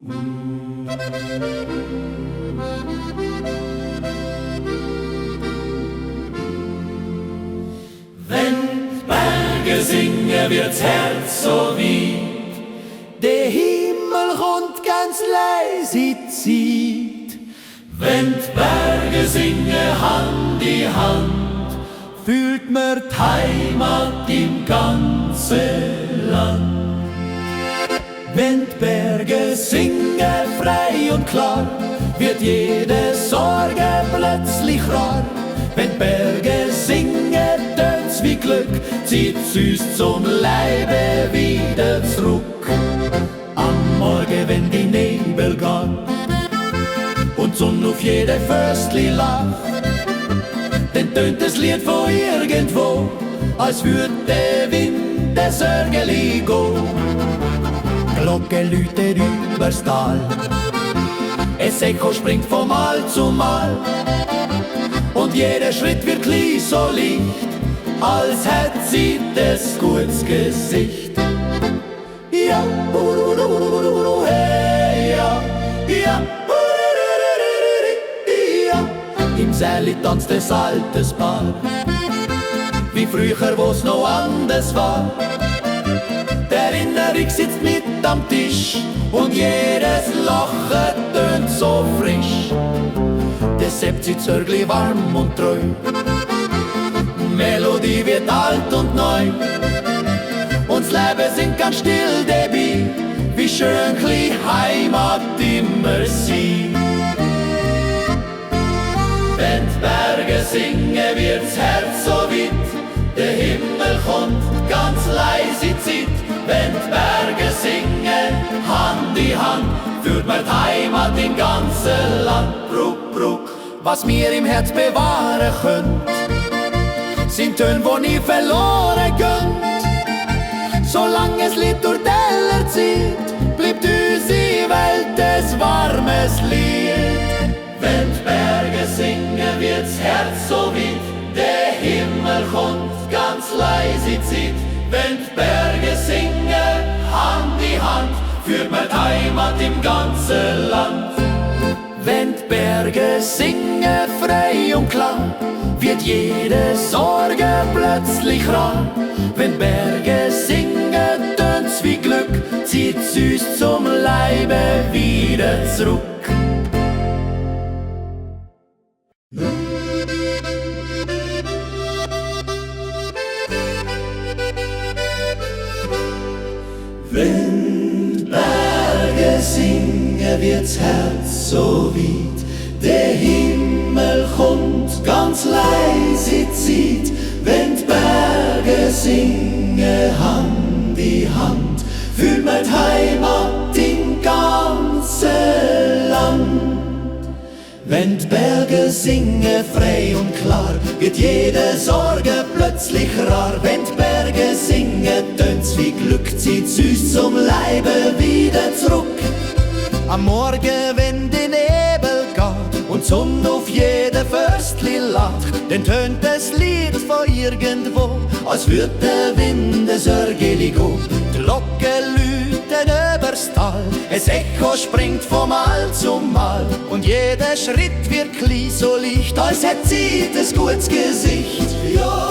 Wenn Berge singen, wird's Herz so weit, der Himmel kommt ganz leise Zeit. wenn die Berge singen Hand in Hand, Fühlt man die Heimat im ganzen Land. wenn die Berge singen frei und klar, wird jede Sorge plötzlich rar. Wenn die Berge singen, tönt's wie Glück, zieht's uns zum Leibe wieder zurück. Am Morgen, wenn die Nebel gehen und die Sonne auf jede Förstli lacht, dann tönt das Lied von irgendwo, als würd der Wind der Sörgeli gehen. Glocke läutet übers Tal, es Echo springt von Mal zu Mal, und jeder Schritt wird klein so leicht, als hätt sie das gutes Gesicht. Ja, hey, ja, ja, ja. Im Säli tanzt das altes Paar, wie früher, wo's noch anders war. Die Erinnerung sitzt mit am Tisch und jedes Lachen tönt so frisch. Deshalb zieht Sörgli warm und treu, Melodie wird alt und neu, und das Leben singt ganz still dabei, wie schön klein Heimat immer sein. Wenn die Berge singen, wird's Herz so weit, der Himmel kommt ganz leise Zeit. Wenn die Berge singen, Hand in Hand, führt man die Heimat im ganzen Land. Bruck, bruck. Was wir im Herz bewahren können, sind Töne, wo nie verloren gehen. Solange es Lied durch die Teller zieht, bleibt unsere Welt ein warmes Lied. Wenn die Berge singen, wird's Herz so weit, der Himmel kommt ganz leise Zeit. Wenn die Berge singen, Hand in Hand, führt man die Heimat im ganzen Land. Wenn die Berge singen frei und klar, wird jede Sorge plötzlich rar. Wenn die Berge singen, tönt's wie Glück, zieht's uns zum Leibe wieder zurück. Wenn die Berge singen, wird's Herz so weit, der Himmel kommt ganz leise Zeit. Wenn die Berge singen, Hand in Hand, fühlt man die Heimat im ganzen Land. Wenn die Berge singen frei und klar, wird jede Sorge plötzlich rar. Wenn die Berge singen, tönt's wie Glück, zieht's uns zum Leibe wieder zurück. Am Morgen, wenn die Nebel geht und die Sonne auf jede Förstli lacht, dann tönt das Lied von irgendwo, als würd der Wind ein Sörgeli gehen. Die Glocke läutet übers Tal, es Echo springt von Mal zu Mal, und jeder Schritt wird klein so leicht, als hätt sie das gutes Gesicht. Ja,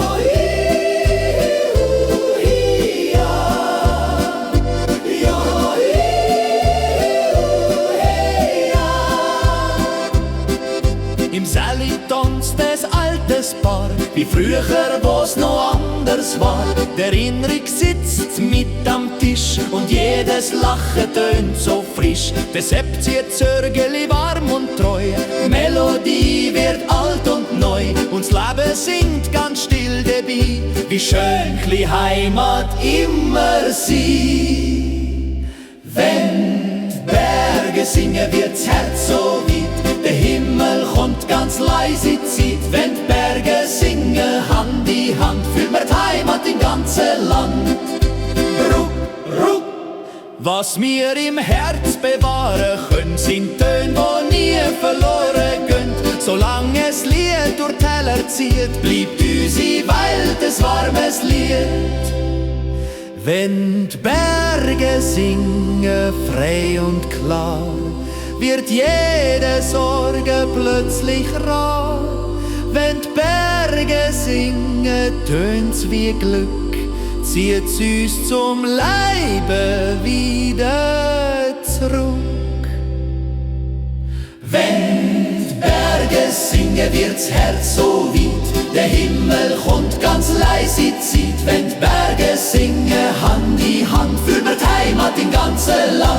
im Säli tanzt das altes Paar, wie früher, wo's noch anders war. Der Erinnerung sitzt mit am Tisch und jedes Lachen tönt so frisch. Deshalb zieht Sörgeli warm und treu, Melodie wird alt und neu, und das Leben singt ganz still dabei, wie schön klein Heimat immer sein. Wenn die Berge singen, wird's Herz so weit, der Himmel kommt ganz leise Zeit. Wenn die Berge singen, Hand in Hand, fühlt man die Heimat im ganzen Land. Ruck, ruck. Was wir im Herz bewahren können, sind Töne, die nie verloren gehen. Solange es Lied durch die Teller zieht, bleibt unsere Welt ein warmes Lied. Wenn die Berge singen frei und klar, wird jede Sorge plötzlich rar. Wenn die Berge singen, tönt's wie Glück, zieht's uns zum Leibe wieder zurück. Wenn die Berge singen, wird's Herz so weit, der Himmel kommt ganz leise Zeit. Wenn die Berge singen, Hand in Hand, führt mir die Heimat im ganzen Land.